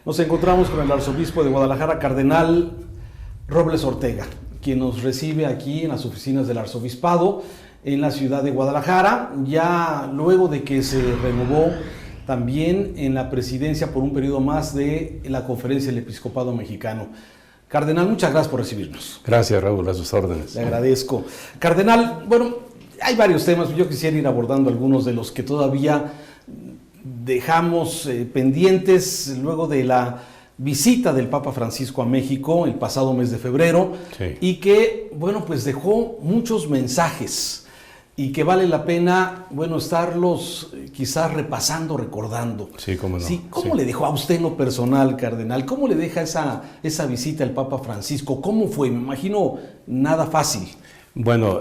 Nos encontramos con el arzobispo de Guadalajara, Cardenal Robles Ortega, quien nos recibe aquí en las oficinas del arzobispado en la ciudad de Guadalajara, ya luego de que se renovó también en la presidencia por un periodo más de la Conferencia del Episcopado Mexicano. Cardenal, muchas gracias por recibirnos. Gracias, Raúl, a sus órdenes. Le agradezco. Cardenal, bueno, hay varios temas, yo quisiera ir abordando algunos de los que todavía dejamos pendientes luego de la visita del Papa Francisco a México el pasado mes de febrero, sí, y que, bueno, pues dejó muchos mensajes y que vale la pena, bueno, estarlos quizás repasando, recordando. Sí, cómo no. Sí, ¿cómo le dejó a usted en lo personal, Cardenal? ¿Cómo le deja esa visita al Papa Francisco? ¿Cómo fue? Me imagino nada fácil. Bueno,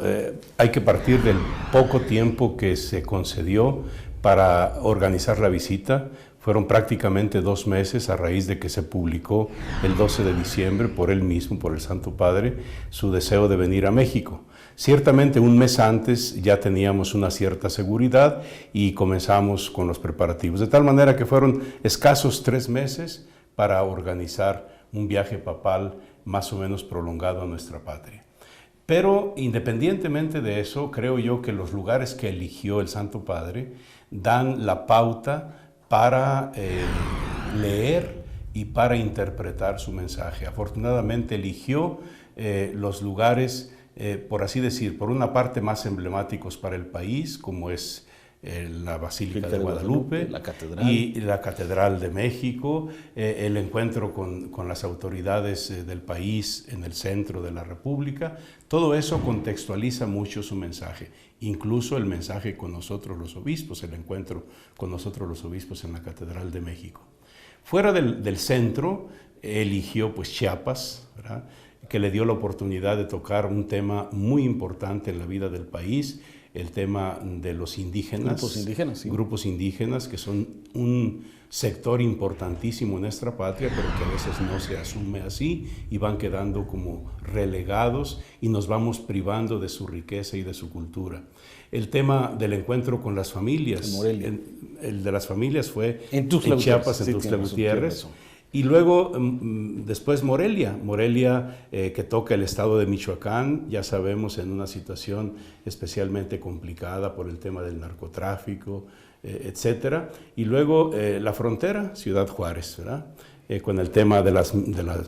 hay que partir del poco tiempo que se concedió para organizar la visita. Fueron prácticamente 2 meses a raíz de que se publicó el 12 de diciembre por él mismo, por el Santo Padre, su deseo de venir a México. Ciertamente un mes antes ya teníamos una cierta seguridad y comenzamos con los preparativos, de tal manera que fueron escasos 3 meses para organizar un viaje papal más o menos prolongado a nuestra patria. Pero independientemente de eso, creo yo que los lugares que eligió el Santo Padre dan la pauta para leer y para interpretar su mensaje. Afortunadamente eligió los lugares, por así decir, por una parte más emblemáticos para el país, como es la Basílica de Guadalupe, la Catedral. Y la Catedral de México, el encuentro con las autoridades del país en el centro de la República. Todo eso contextualiza mucho su mensaje, incluso el mensaje con nosotros los obispos, el encuentro con nosotros los obispos en la Catedral de México. Fuera del centro, eligió pues Chiapas, ¿verdad?, que le dio la oportunidad de tocar un tema muy importante en la vida del país, el tema de los indígenas. Grupos indígenas, sí. Grupos indígenas que son un sector importantísimo en nuestra patria, pero que a veces no se asume así y van quedando como relegados y nos vamos privando de su riqueza y de su cultura. El tema del encuentro con las familias, en Morelia. El de las familias fue en Chiapas, en Tuxtla Gutiérrez. Y luego, después Morelia, que toca el estado de Michoacán, ya sabemos, en una situación especialmente complicada por el tema del narcotráfico, etcétera. Y luego la frontera, Ciudad Juárez, ¿verdad?, con el tema de las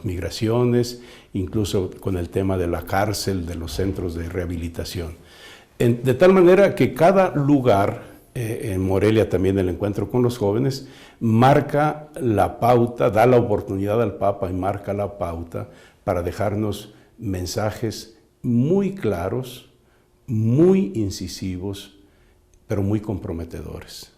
migraciones, incluso con el tema de la cárcel, de los centros de rehabilitación. De tal manera que cada lugar, en Morelia también el encuentro con los jóvenes, marca la pauta, da la oportunidad al Papa y marca la pauta para dejarnos mensajes muy claros, muy incisivos, pero muy comprometedores.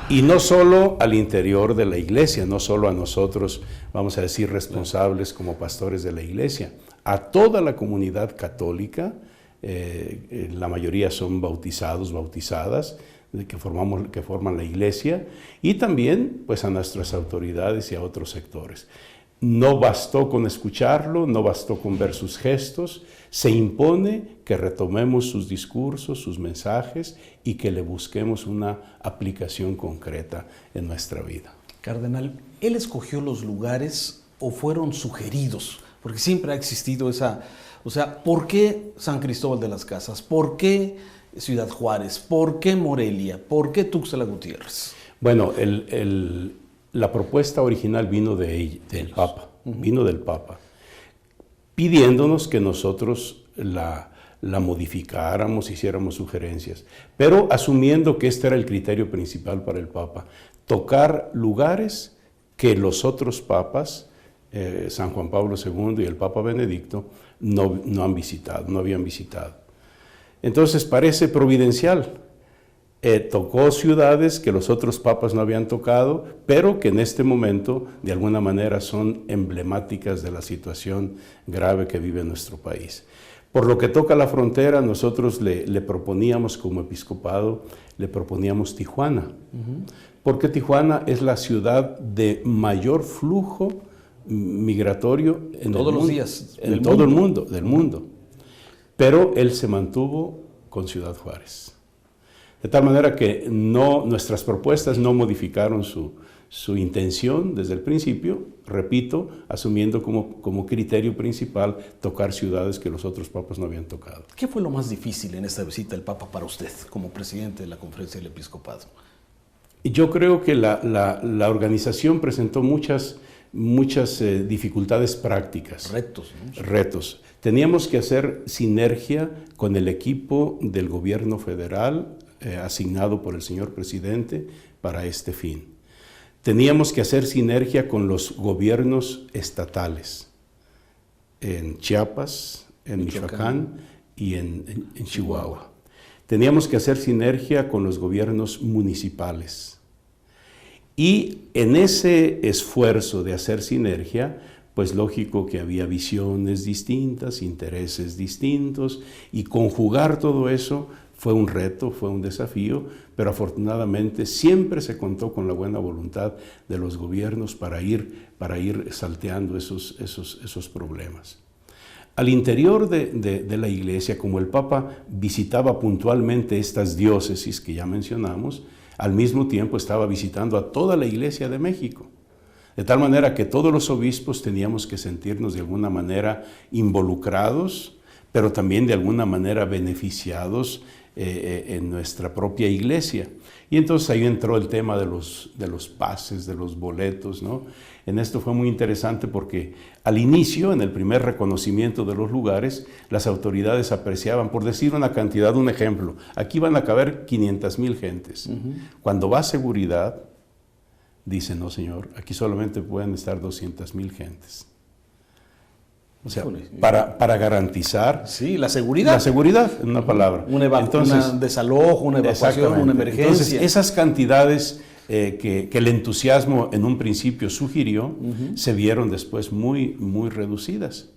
Y no solo al interior de la iglesia, no solo a nosotros, vamos a decir, responsables como pastores de la iglesia, a toda la comunidad católica. La mayoría son bautizados, bautizadas, que forman la iglesia, y también pues a nuestras autoridades y a otros sectores. No bastó con escucharlo, no bastó con ver sus gestos, se impone que retomemos sus discursos, sus mensajes y que le busquemos una aplicación concreta en nuestra vida. Cardenal, ¿él escogió los lugares o fueron sugeridos? Porque siempre ha existido esa... O sea, ¿por qué San Cristóbal de las Casas? ¿Por qué Ciudad Juárez? ¿Por qué Morelia? ¿Por qué Tuxtla Gutiérrez? Bueno, la propuesta original vino del Papa, vino del Papa, pidiéndonos que nosotros la modificáramos, hiciéramos sugerencias, pero asumiendo que este era el criterio principal para el Papa, tocar lugares que los otros papas, San Juan Pablo II y el Papa Benedicto, no habían visitado. Entonces parece providencial. Tocó ciudades que los otros papas no habían tocado, pero que en este momento de alguna manera son emblemáticas de la situación grave que vive nuestro país. Por lo que toca la frontera, nosotros le proponíamos como episcopado, le proponíamos Tijuana, porque Tijuana es la ciudad de mayor flujo migratorio en todos los días en todo el mundo, del mundo. Pero él se mantuvo con Ciudad Juárez. De tal manera que nuestras propuestas no modificaron su intención desde el principio, repito, asumiendo como criterio principal tocar ciudades que los otros papas no habían tocado. ¿Qué fue lo más difícil en esta visita del Papa para usted, como presidente de la Conferencia del Episcopado? Yo creo que la organización presentó muchas dificultades prácticas. Retos, ¿no? Retos. Teníamos que hacer sinergia con el equipo del gobierno federal asignado por el señor presidente para este fin. Teníamos que hacer sinergia con los gobiernos estatales en Chiapas, en Michoacán y en Chihuahua. Teníamos que hacer sinergia con los gobiernos municipales. Y en ese esfuerzo de hacer sinergia, pues lógico que había visiones distintas, intereses distintos, y conjugar todo eso fue un reto, fue un desafío, pero afortunadamente siempre se contó con la buena voluntad de los gobiernos para ir salteando esos problemas. Al interior de la iglesia, como el Papa visitaba puntualmente estas diócesis que ya mencionamos, al mismo tiempo estaba visitando a toda la Iglesia de México. De tal manera que todos los obispos teníamos que sentirnos de alguna manera involucrados, pero también de alguna manera beneficiados en nuestra propia iglesia. Y entonces ahí entró el tema de los pases, de los boletos, ¿no? En esto fue muy interesante porque al inicio, en el primer reconocimiento de los lugares, las autoridades apreciaban, por decir una cantidad, un ejemplo, aquí van a caber 500,000 gentes. Cuando va seguridad, dicen, no señor, aquí solamente pueden estar 200,000 gentes. O sea, para garantizar... Sí, la seguridad. La seguridad, en una palabra. Un desalojo, una evacuación, una emergencia. Entonces, esas cantidades que el entusiasmo en un principio sugirió, se vieron después muy, muy reducidas.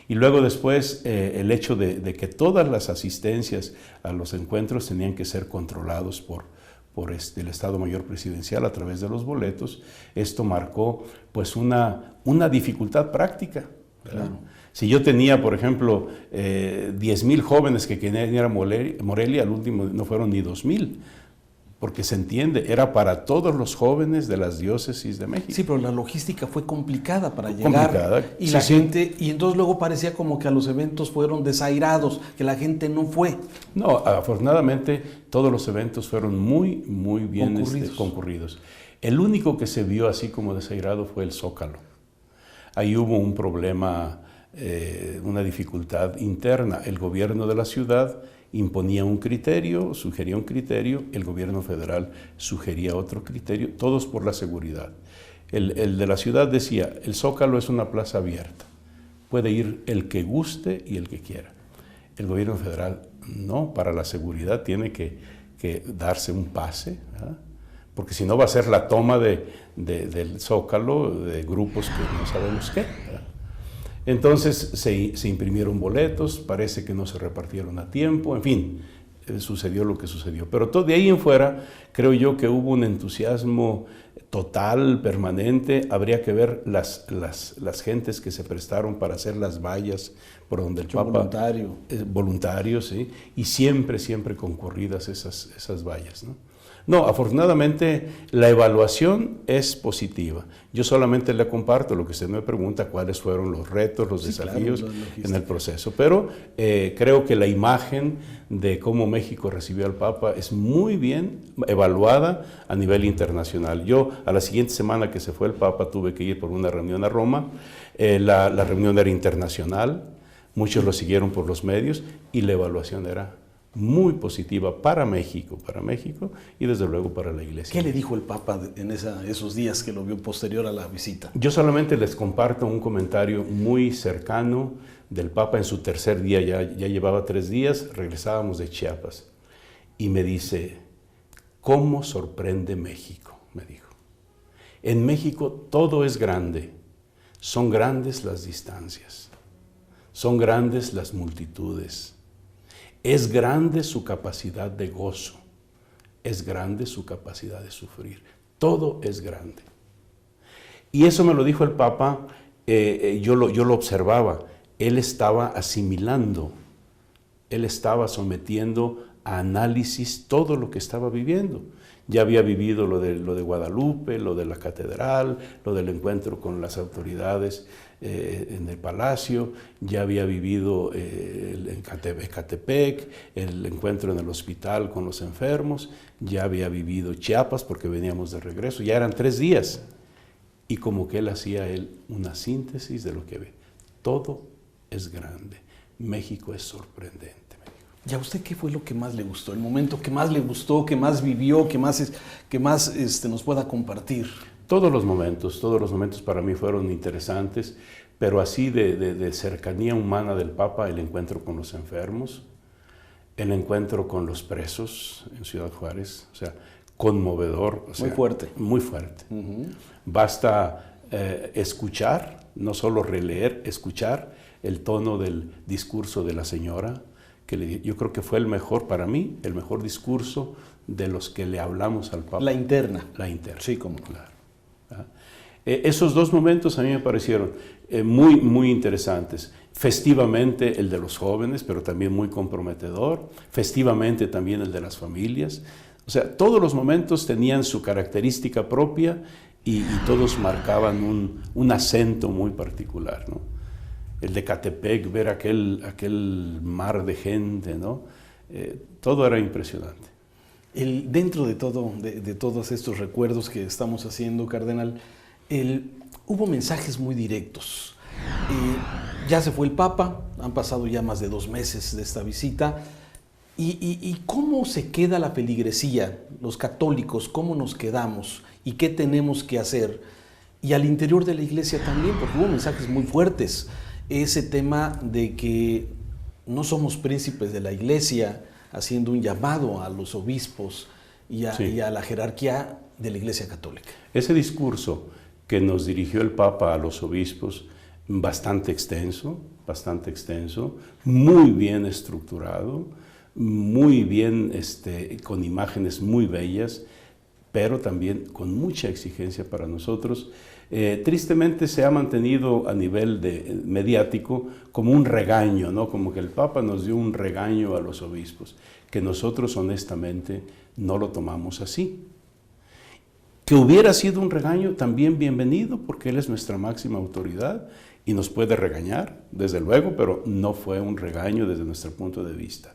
Y luego después el hecho de que todas las asistencias a los encuentros tenían que ser controlados por el Estado Mayor Presidencial a través de los boletos, esto marcó pues una dificultad práctica. Claro. Si yo tenía, por ejemplo, 10,000 jóvenes que querían ir a Morelia, al último no fueron ni 2,000, porque se entiende, era para todos los jóvenes de las diócesis de México. Sí, pero la logística fue complicada para llegar. Y sí, la gente, y entonces luego parecía como que a los eventos fueron desairados, que la gente no fue. No, afortunadamente todos los eventos fueron muy, muy bien concurridos. El único que se vio así como desairado fue el Zócalo. Ahí hubo un problema, una dificultad interna. El gobierno de la ciudad imponía un criterio, sugería un criterio, el gobierno federal sugería otro criterio, todos por la seguridad. El de la ciudad decía, el Zócalo es una plaza abierta, puede ir el que guste y el que quiera. El gobierno federal no, para la seguridad tiene que darse un pase, ¿verdad? Porque si no va a ser la toma del Zócalo de grupos que no sabemos qué, ¿verdad? Entonces se imprimieron boletos, parece que no se repartieron a tiempo, en fin, sucedió lo que sucedió. Pero de ahí en fuera, creo yo que hubo un entusiasmo total, permanente. Habría que ver las gentes que se prestaron para hacer las vallas por donde el Papa... Voluntarios, sí, y siempre concurridas esas vallas, ¿no? No, afortunadamente la evaluación es positiva. Yo solamente le comparto lo que usted me pregunta, cuáles fueron los retos, los desafíos en el proceso. Pero creo que la imagen de cómo México recibió al Papa es muy bien evaluada a nivel internacional. Yo a la siguiente semana que se fue el Papa tuve que ir por una reunión a Roma. La reunión era internacional, muchos lo siguieron por los medios y la evaluación era muy positiva para México y desde luego para la Iglesia. ¿Qué le dijo el Papa en esos días que lo vio posterior a la visita? Yo solamente les comparto un comentario muy cercano del Papa en su tercer día, ya llevaba 3 días, regresábamos de Chiapas, y me dice, ¿cómo sorprende México? Me dijo. En México todo es grande, son grandes las distancias, son grandes las multitudes. Es grande su capacidad de gozo, es grande su capacidad de sufrir, todo es grande. Y eso me lo dijo el Papa, yo lo observaba, él estaba asimilando, él estaba sometiendo a análisis todo lo que estaba viviendo. Ya había vivido lo de Guadalupe, lo de la catedral, lo del encuentro con las autoridades en el palacio, ya había vivido en Ecatepec, el encuentro en el hospital con los enfermos, ya había vivido Chiapas porque veníamos de regreso, ya eran 3 días. Y como que él hacía una síntesis de lo que ve. Todo es grande, México es sorprendente. ¿Y a usted qué fue lo que más le gustó? El momento que más le gustó, que más vivió, que más nos pueda compartir. Todos los momentos para mí fueron interesantes, pero así de cercanía humana del Papa, el encuentro con los enfermos, el encuentro con los presos en Ciudad Juárez, o sea, conmovedor. O sea, muy fuerte. Muy fuerte. Basta escuchar, no solo releer, escuchar el tono del discurso de la señora, yo creo que fue el mejor para mí, el mejor discurso de los que le hablamos al Papa. La interna. La interna. Sí, como claro. Esos 2 momentos a mí me parecieron muy, muy interesantes. Festivamente el de los jóvenes, pero también muy comprometedor. Festivamente también el de las familias. O sea, todos los momentos tenían su característica propia y todos marcaban un acento muy particular, ¿no? El de Ecatepec, ver aquel mar de gente, ¿no? Todo era impresionante. Dentro de todos estos recuerdos que estamos haciendo, cardenal, hubo mensajes muy directos. Ya se fue el Papa, han pasado ya más de 2 meses de esta visita. ¿Y cómo se queda la feligresía, los católicos, cómo nos quedamos y qué tenemos que hacer? Y al interior de la iglesia también, porque hubo mensajes muy fuertes. Ese tema de que no somos príncipes de la iglesia, haciendo un llamado a los obispos y a la jerarquía de la Iglesia Católica. Ese discurso que nos dirigió el Papa a los obispos, bastante extenso, muy bien estructurado, muy bien, con imágenes muy bellas, pero también con mucha exigencia para nosotros. Tristemente se ha mantenido a nivel mediático como un regaño, ¿no? Como que el Papa nos dio un regaño a los obispos, que nosotros honestamente no lo tomamos así. Que hubiera sido un regaño también bienvenido, porque Él es nuestra máxima autoridad y nos puede regañar, desde luego, pero no fue un regaño desde nuestro punto de vista.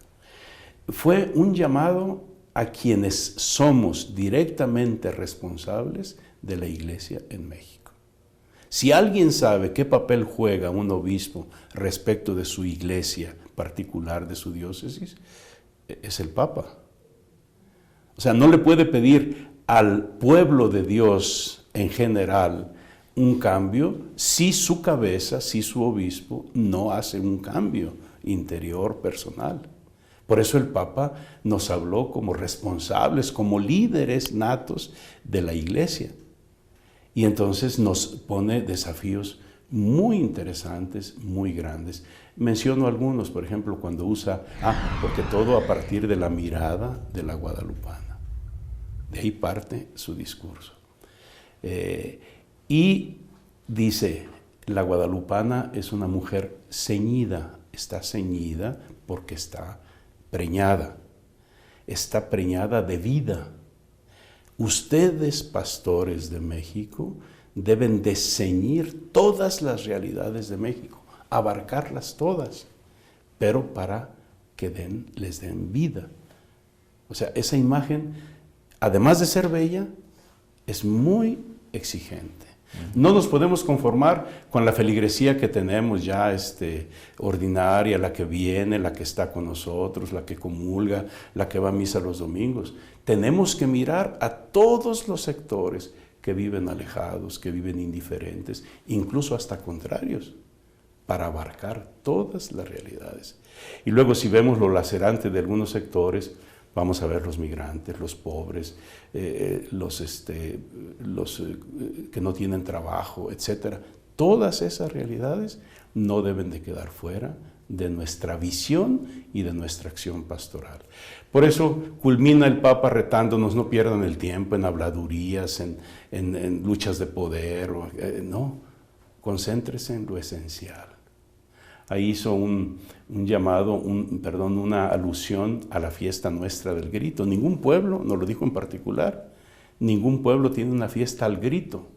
Fue un llamado a quienes somos directamente responsables de la Iglesia en México. Si alguien sabe qué papel juega un obispo respecto de su iglesia particular, de su diócesis, es el Papa. O sea, no le puede pedir al pueblo de Dios en general un cambio si su cabeza, si su obispo no hace un cambio interior, personal. Por eso el Papa nos habló como responsables, como líderes natos de la iglesia. Y entonces nos pone desafíos muy interesantes, muy grandes. Menciono algunos, por ejemplo, cuando usa, porque todo a partir de la mirada de la guadalupana. De ahí parte su discurso. Y dice, la guadalupana es una mujer ceñida, está ceñida porque está preñada de vida. Ustedes, pastores de México, deben de ceñir todas las realidades de México, abarcarlas todas, pero para que les den vida. O sea, esa imagen, además de ser bella, es muy exigente. No nos podemos conformar con la feligresía que tenemos ya ordinaria, la que viene, la que está con nosotros, la que comulga, la que va a misa los domingos. Tenemos que mirar a todos los sectores que viven alejados, que viven indiferentes, incluso hasta contrarios, para abarcar todas las realidades. Y luego, si vemos lo lacerante de algunos sectores, vamos a ver los migrantes, los pobres, los que no tienen trabajo, etc. Todas esas realidades no deben de quedar fuera de nuestra visión y de nuestra acción pastoral. Por eso culmina el Papa retándonos, no pierdan el tiempo en habladurías, en luchas de poder, no, concéntrese en lo esencial. ahí hizo un llamado, una alusión a la fiesta nuestra del grito. Ningún pueblo, nos lo dijo en particular, ningún pueblo tiene una fiesta al grito.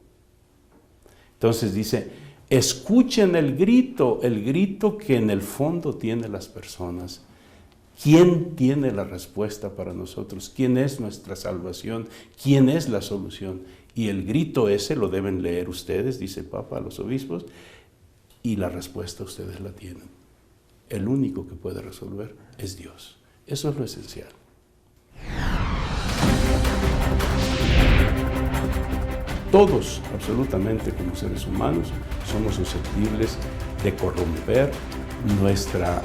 Entonces dice, escuchen el grito que en el fondo tienen las personas. ¿Quién tiene la respuesta para nosotros? ¿Quién es nuestra salvación? ¿Quién es la solución? Y el grito ese lo deben leer ustedes, dice el Papa a los obispos, y la respuesta ustedes la tienen. El único que puede resolver es Dios. Eso es lo esencial. Todos, absolutamente como seres humanos, somos susceptibles de corromper nuestra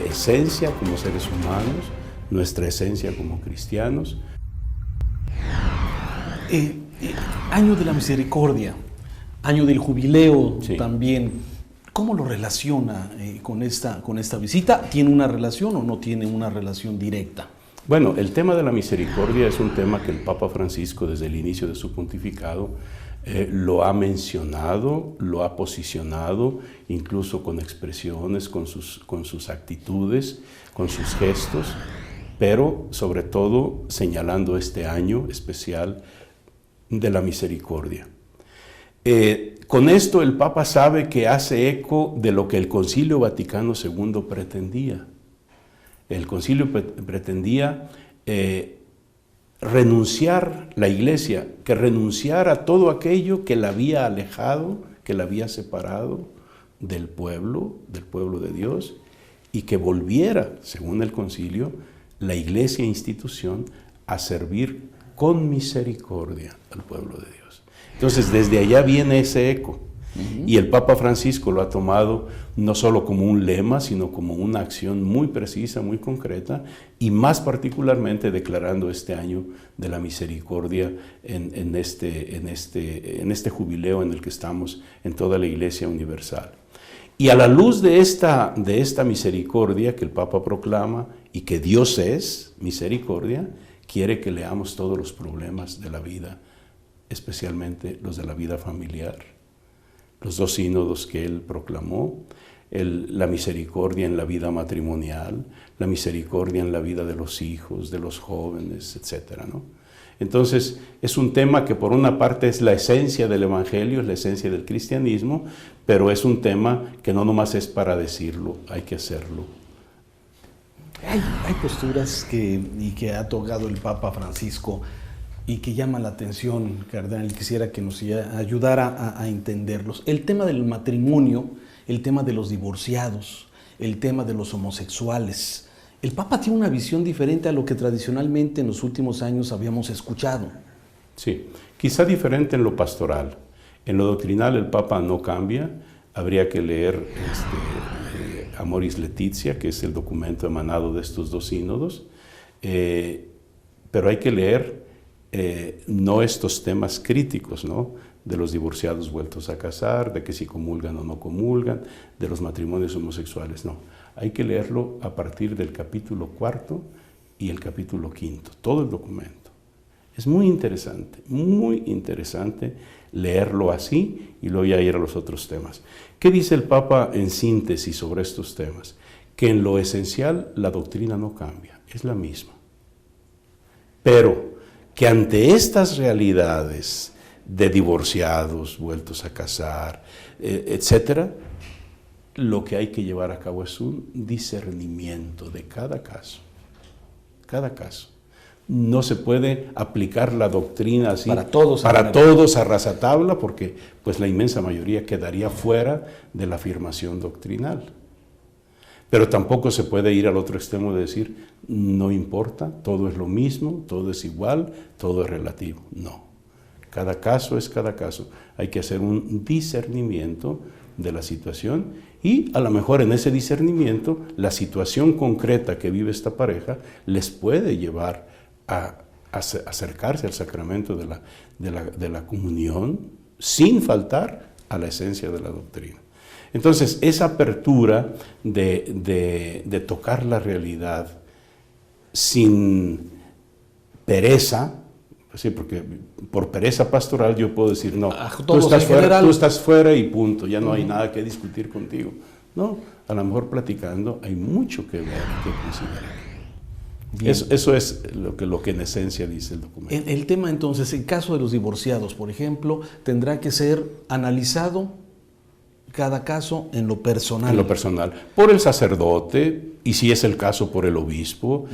esencia como seres humanos, nuestra esencia como cristianos. Año de la Misericordia, año del jubileo, sí, también. ¿Cómo lo relaciona con esta visita? ¿Tiene una relación o no tiene una relación directa? Bueno, el tema de la misericordia es un tema que el Papa Francisco desde el inicio de su pontificado lo ha mencionado, lo ha posicionado, incluso con expresiones, con sus actitudes, con sus gestos, pero sobre todo señalando este año especial de la misericordia. Con esto el Papa sabe que hace eco de lo que el Concilio Vaticano II pretendía. El Concilio pretendía renunciar, la Iglesia, que renunciara a todo aquello que la había alejado, que la había separado del pueblo de Dios, y que volviera, según el Concilio, la Iglesia institución a servir con misericordia al pueblo de Dios. Entonces, desde allá viene ese eco. Y el Papa Francisco lo ha tomado no solo como un lema, sino como una acción muy precisa, muy concreta, y más particularmente declarando este año de la misericordia en este jubileo en el que estamos en toda la Iglesia Universal. Y a la luz de esta misericordia que el Papa proclama y que Dios es misericordia, quiere que leamos todos los problemas de la vida, especialmente los de la vida familiar. Los 2 sínodos que él proclamó, la misericordia en la vida matrimonial, la misericordia en la vida de los hijos, de los jóvenes, etc., ¿no? Entonces, es un tema que por una parte es la esencia del Evangelio, es la esencia del cristianismo, pero es un tema que no nomás es para decirlo, hay que hacerlo. Hay posturas que ha tocado el Papa Francisco y que llaman la atención, cardenal, y quisiera que nos ayudara a entenderlos. El tema del matrimonio, el tema de los divorciados, el tema de los homosexuales. El Papa tiene una visión diferente a lo que tradicionalmente en los últimos años habíamos escuchado. Sí, quizá diferente en lo pastoral. En lo doctrinal el Papa no cambia. Habría que leer Amoris Laetitia, que es el documento emanado de estos 2 sínodos, pero hay que leer no estos temas críticos, ¿no?, de los divorciados vueltos a casar, de que si comulgan o no comulgan, de los matrimonios homosexuales, no. Hay que leerlo a partir del capítulo 4 y el capítulo 5, todo el documento. Es muy interesante leerlo así y luego ya ir a los otros temas. ¿Qué dice el Papa en síntesis sobre estos temas? Que en lo esencial la doctrina no cambia, es la misma. Pero que ante estas realidades de divorciados, vueltos a casar, etcétera, lo que hay que llevar a cabo es un discernimiento de cada caso. Cada caso. No se puede aplicar la doctrina así para todos a rajatabla, porque pues la inmensa mayoría quedaría fuera de la afirmación doctrinal. Pero tampoco se puede ir al otro extremo de decir, no importa, todo es lo mismo, todo es igual, todo es relativo. No, cada caso es cada caso. Hay que hacer un discernimiento de la situación y a lo mejor en ese discernimiento la situación concreta que vive esta pareja les puede llevar a acercarse al sacramento de la comunión sin faltar a la esencia de la doctrina. Entonces, esa apertura de tocar la realidad sin pereza, sí, porque por pereza pastoral yo puedo decir, no, tú estás fuera y punto, ya no hay nada que discutir contigo. No, a lo mejor platicando hay mucho que ver y que considerar. Eso es lo que en esencia dice el documento. El tema entonces, en caso de los divorciados, por ejemplo, tendrá que ser analizado cada caso en lo personal. En lo personal, por el sacerdote, y si es el caso, por el obispo,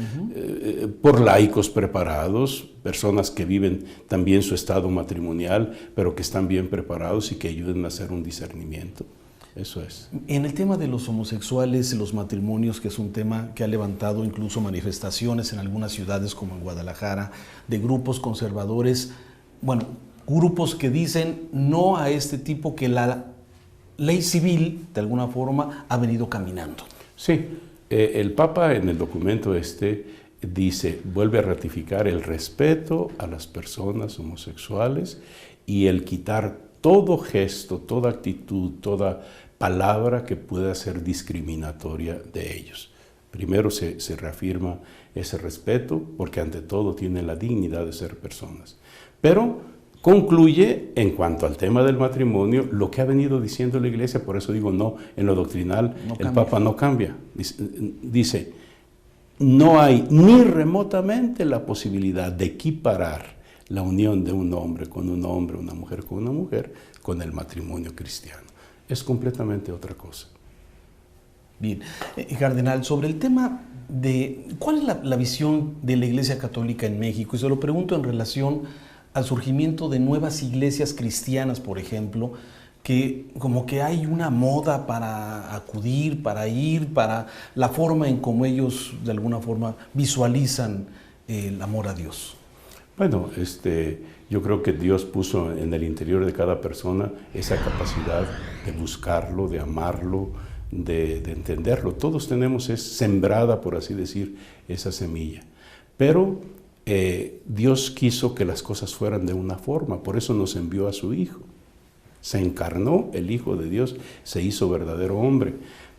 por laicos preparados, personas que viven también su estado matrimonial, pero que están bien preparados y que ayuden a hacer un discernimiento. Eso es. En el tema de los homosexuales y los matrimonios, que es un tema que ha levantado incluso manifestaciones en algunas ciudades como en Guadalajara, de grupos conservadores, bueno, grupos que dicen no a este tipo que la ley civil, de alguna forma, ha venido caminando. Sí, el Papa en el documento dice, vuelve a ratificar el respeto a las personas homosexuales y el quitar todo gesto, toda actitud, toda palabra que pueda ser discriminatoria de ellos. Primero se reafirma ese respeto porque ante todo tienen la dignidad de ser personas. Pero concluye, en cuanto al tema del matrimonio, lo que ha venido diciendo la Iglesia, por eso digo no, en lo doctrinal el Papa no cambia. Dice, no hay ni remotamente la posibilidad de equiparar la unión de un hombre, una mujer con una mujer, con el matrimonio cristiano. Es completamente otra cosa. Bien, Cardenal, sobre el tema de cuál es la visión de la Iglesia Católica en México, y se lo pregunto en relación al surgimiento de nuevas iglesias cristianas, por ejemplo, que como que hay una moda para acudir, para ir, para la forma en cómo ellos de alguna forma visualizan el amor a Dios. Bueno, yo creo que Dios puso en el interior de cada persona esa capacidad de buscarlo, de amarlo, de entenderlo. Todos tenemos sembrada, por así decir, esa semilla. Pero Dios quiso que las cosas fueran de una forma, por eso nos envió a su Hijo. Se encarnó el Hijo de Dios, se hizo verdadero hombre,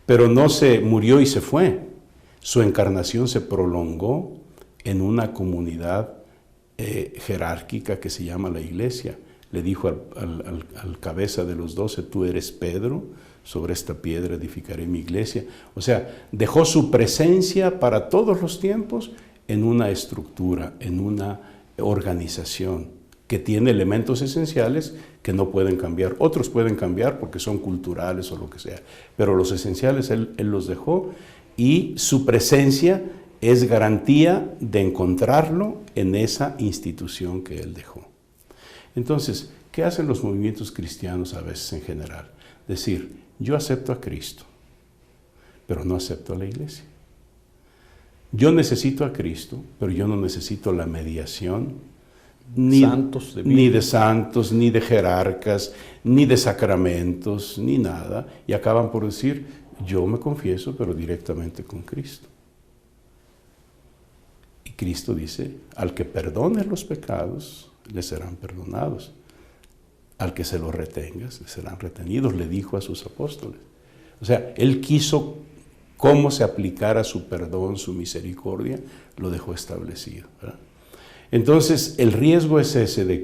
pero no se murió y se fue. Su encarnación se prolongó en una comunidad jerárquica que se llama la Iglesia. Le dijo al cabeza de los 12, tú eres Pedro, sobre esta piedra edificaré mi iglesia. O sea, dejó su presencia para todos los tiempos en una estructura, en una organización que tiene elementos esenciales que no pueden cambiar. Otros pueden cambiar porque son culturales o lo que sea, pero los esenciales él los dejó y su presencia es garantía de encontrarlo en esa institución que él dejó. Entonces, ¿qué hacen los movimientos cristianos a veces en general? Decir, yo acepto a Cristo, pero no acepto a la Iglesia. Yo necesito a Cristo, pero yo no necesito la mediación ni de santos, ni de jerarcas, ni de sacramentos, ni nada. Y acaban por decir, yo me confieso, pero directamente con Cristo. Y Cristo dice, al que perdone los pecados, le serán perdonados. Al que se los retengas, le serán retenidos, le dijo a sus apóstoles. O sea, Él quiso cómo se aplicara su perdón, su misericordia, lo dejó establecido, ¿verdad? Entonces, el riesgo es ese de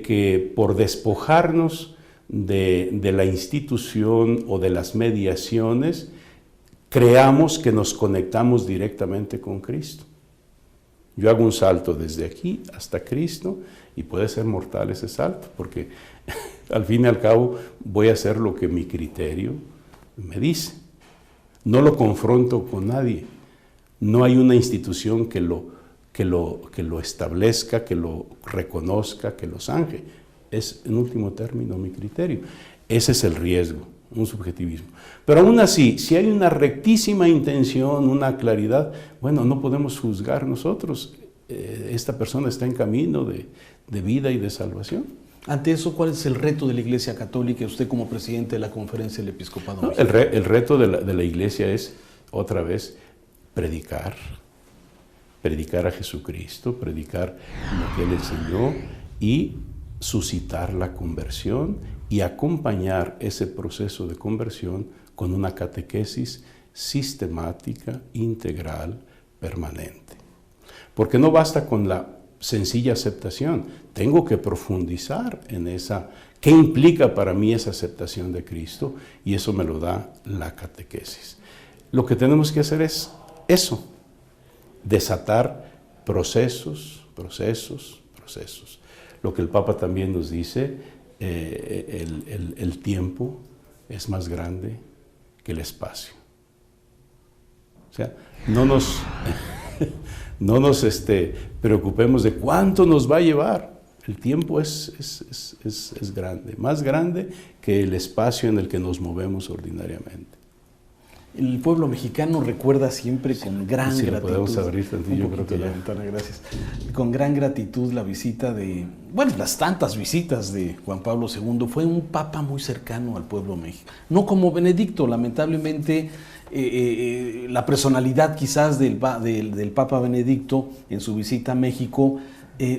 que por despojarnos de la institución o de las mediaciones, creamos que nos conectamos directamente con Cristo. Yo hago un salto desde aquí hasta Cristo y puede ser mortal ese salto, porque al fin y al cabo voy a hacer lo que mi criterio me dice. No lo confronto con nadie. No hay una institución que lo establezca, que lo reconozca, que lo zanje. Es, en último término, mi criterio. Ese es el riesgo, un subjetivismo. Pero aún así, si hay una rectísima intención, una claridad, bueno, no podemos juzgar nosotros. Esta persona está en camino de vida y de salvación. Ante eso, ¿cuál es el reto de la Iglesia Católica y usted como presidente de la Conferencia del Episcopado? No, el reto de la Iglesia es, otra vez, predicar a Jesucristo, predicar lo que Él enseñó y suscitar la conversión y acompañar ese proceso de conversión con una catequesis sistemática, integral, permanente. Porque no basta con la sencilla aceptación, tengo que profundizar en esa, qué implica para mí esa aceptación de Cristo, y eso me lo da la catequesis. Lo que tenemos que hacer es eso, desatar procesos. Lo que el Papa también nos dice, el tiempo es más grande que el espacio. O sea, no nos preocupemos de cuánto nos va a llevar. El tiempo es grande, más grande que el espacio en el que nos movemos ordinariamente. El pueblo mexicano recuerda siempre con gran gratitud. Podemos abrir tantillo, creo que la ventana, gracias. Con gran gratitud la visita las tantas visitas de Juan Pablo II. Fue un papa muy cercano al pueblo mexicano. No como Benedicto, lamentablemente, la personalidad quizás del Papa Benedicto en su visita a México,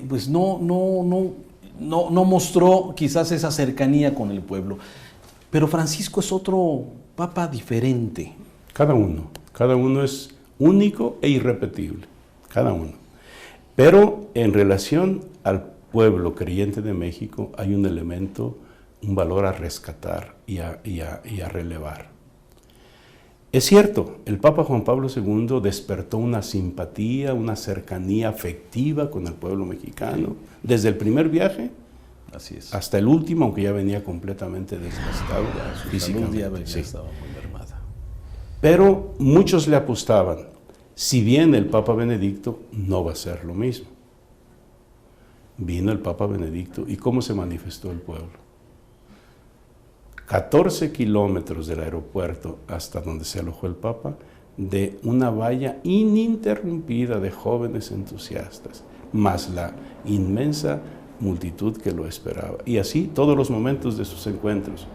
pues no mostró quizás esa cercanía con el pueblo. Pero Francisco es otro papa diferente. Cada uno es único e irrepetible, cada uno. Pero en relación al pueblo creyente de México hay un elemento, un valor a rescatar y a relevar. Es cierto, el Papa Juan Pablo II despertó una simpatía, una cercanía afectiva con el pueblo mexicano, desde el primer viaje hasta el último, aunque ya venía completamente desgastado físicamente. Ya estaba muy mermada. Pero muchos le apostaban, si bien el Papa Benedicto no va a ser lo mismo. Vino el Papa Benedicto, ¿y cómo se manifestó el pueblo? 14 kilómetros del aeropuerto hasta donde se alojó el Papa, de una valla ininterrumpida de jóvenes entusiastas, más la inmensa multitud que lo esperaba. Y así todos los momentos de sus encuentros.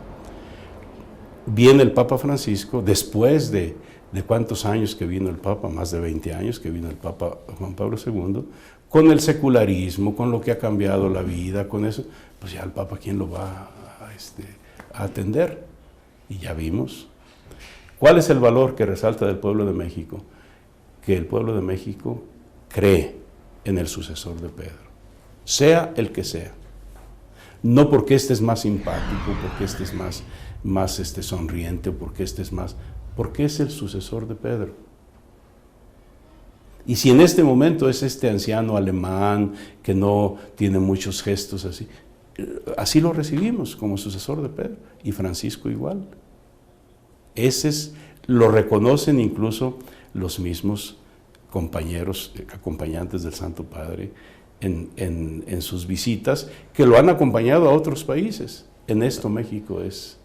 Viene el Papa Francisco, después de cuántos años que vino el Papa, más de 20 años que vino el Papa Juan Pablo II, con el secularismo, con lo que ha cambiado la vida, con eso, pues ya el Papa, ¿quién lo va a atender? Y ya vimos. ¿Cuál es el valor que resalta del pueblo de México? Que el pueblo de México cree en el sucesor de Pedro, sea el que sea. No porque este es más simpático, porque este es más sonriente, o porque este es más, porque es el sucesor de Pedro. Y si en este momento es este anciano alemán que no tiene muchos gestos así lo recibimos como sucesor de Pedro, y Francisco igual. Lo reconocen incluso los mismos compañeros, acompañantes del Santo Padre en sus visitas, que lo han acompañado a otros países. En esto México es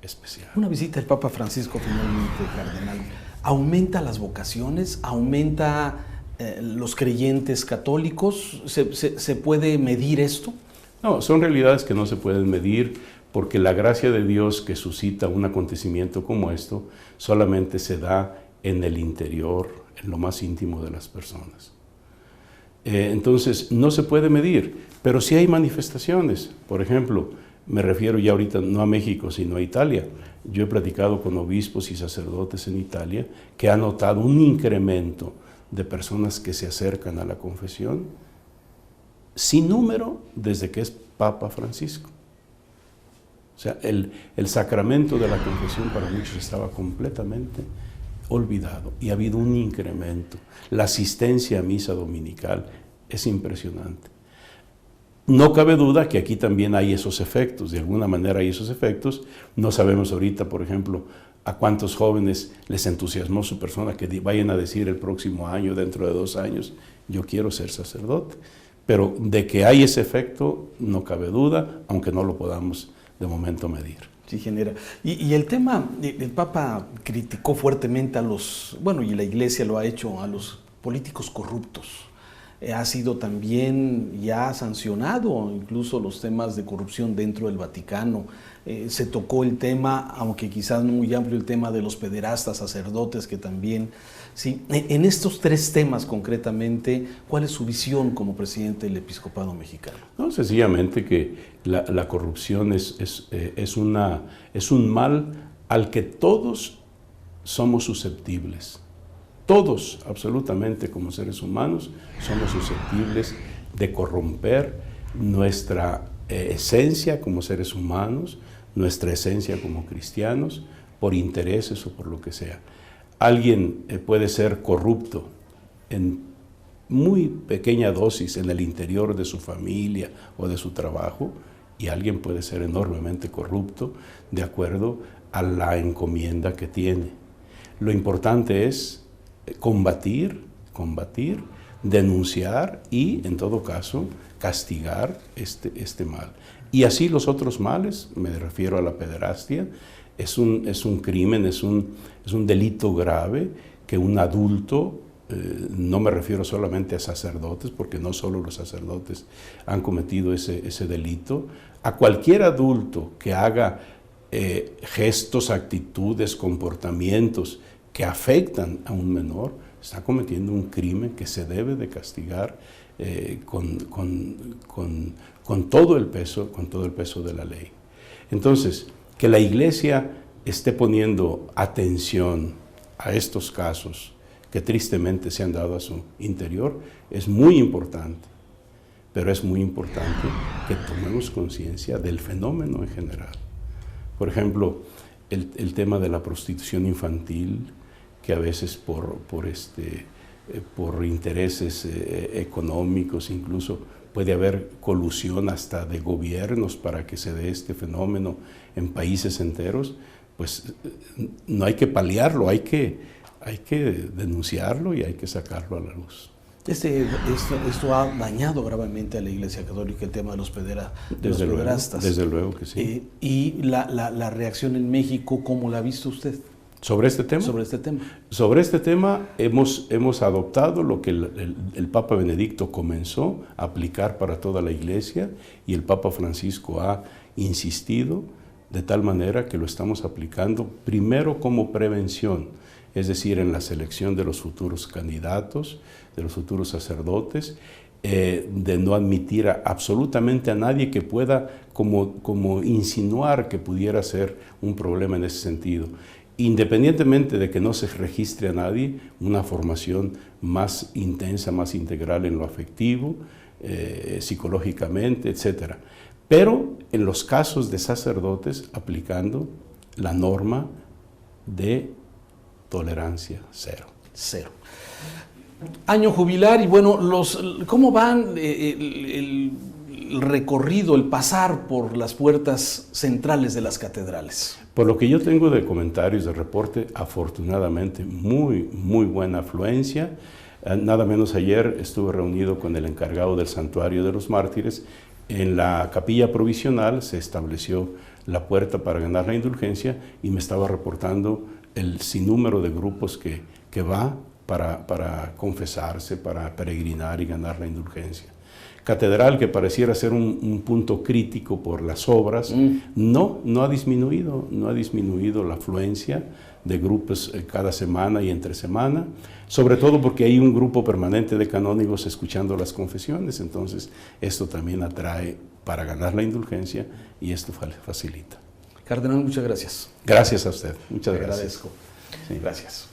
especial. Una visita del Papa Francisco finalmente, cardenal, ¿aumenta las vocaciones? ¿Aumenta los creyentes católicos? ¿Se puede medir esto? No, son realidades que no se pueden medir, porque la gracia de Dios que suscita un acontecimiento como esto solamente se da en el interior, en lo más íntimo de las personas. Entonces, no se puede medir, pero sí hay manifestaciones. Por ejemplo, me refiero ya ahorita no a México, sino a Italia. Yo he platicado con obispos y sacerdotes en Italia que han notado un incremento de personas que se acercan a la confesión sin número desde que es Papa Francisco. O sea, el sacramento de la confesión para muchos estaba completamente olvidado y ha habido un incremento. La asistencia a misa dominical es impresionante. No cabe duda que aquí también hay esos efectos, de alguna manera hay esos efectos. No sabemos ahorita, por ejemplo, a cuántos jóvenes les entusiasmó su persona que vayan a decir el próximo año, dentro de 2 años, yo quiero ser sacerdote. Pero de que hay ese efecto, no cabe duda, aunque no lo podamos de momento medir. Sí, genera. Y el tema, el Papa criticó fuertemente y la Iglesia lo ha hecho, a los políticos corruptos. Ha sido también ya sancionado incluso los temas de corrupción dentro del Vaticano. Se tocó el tema, aunque quizás no muy amplio, el tema de los pederastas, sacerdotes, que también... Sí, en estos 3 temas concretamente, ¿cuál es su visión como presidente del Episcopado Mexicano? No, sencillamente que la corrupción es un mal al que todos somos susceptibles. Todos, absolutamente, como seres humanos, somos susceptibles de corromper nuestra esencia como seres humanos, nuestra esencia como cristianos, por intereses o por lo que sea. Alguien puede ser corrupto en muy pequeña dosis en el interior de su familia o de su trabajo, y alguien puede ser enormemente corrupto de acuerdo a la encomienda que tiene. Lo importante es combatir, denunciar y, en todo caso, castigar este mal. Y así los otros males, me refiero a la pederastia, es un crimen, es un delito grave que un adulto, no me refiero solamente a sacerdotes, porque no solo los sacerdotes han cometido ese delito, a cualquier adulto que haga gestos, actitudes, comportamientos que afectan a un menor, está cometiendo un crimen que se debe de castigar con todo el peso de la ley. Entonces, que la Iglesia esté poniendo atención a estos casos que tristemente se han dado a su interior es muy importante, pero es muy importante que tomemos conciencia del fenómeno en general. Por ejemplo, el tema de la prostitución infantil, que a veces por intereses económicos incluso puede haber colusión hasta de gobiernos para que se dé este fenómeno en países enteros, pues no hay que paliarlo, hay que denunciarlo y hay que sacarlo a la luz. Esto ha dañado gravemente a la Iglesia Católica, el tema de los pederastas. Desde luego que sí. Y la reacción en México, ¿cómo la ha visto usted? ¿Sobre este tema? Sobre este tema. Sobre este tema hemos adoptado lo que el Papa Benedicto comenzó a aplicar para toda la Iglesia, y el Papa Francisco ha insistido de tal manera que lo estamos aplicando primero como prevención, es decir, en la selección de los futuros candidatos, de los futuros sacerdotes, de no admitir absolutamente a nadie que pueda como insinuar que pudiera ser un problema en ese sentido. Independientemente de que no se registre a nadie, una formación más intensa, más integral en lo afectivo, psicológicamente, etc. Pero en los casos de sacerdotes, aplicando la norma de tolerancia cero. Cero. Año jubilar y bueno, ¿cómo van el recorrido, el pasar por las puertas centrales de las catedrales? Por lo que yo tengo de comentarios, de reporte, afortunadamente muy buena afluencia. Nada menos ayer estuve reunido con el encargado del Santuario de los Mártires. En la capilla provisional se estableció la puerta para ganar la indulgencia y me estaba reportando el sinnúmero de grupos que va para confesarse, para peregrinar y ganar la indulgencia. Catedral, que pareciera ser un punto crítico por las obras, no ha disminuido la afluencia de grupos cada semana y entre semana, sobre todo porque hay un grupo permanente de canónigos escuchando las confesiones, entonces esto también atrae para ganar la indulgencia y esto facilita. Cardenal, muchas gracias. Gracias a usted, muchas gracias. Agradezco. Sí. Gracias.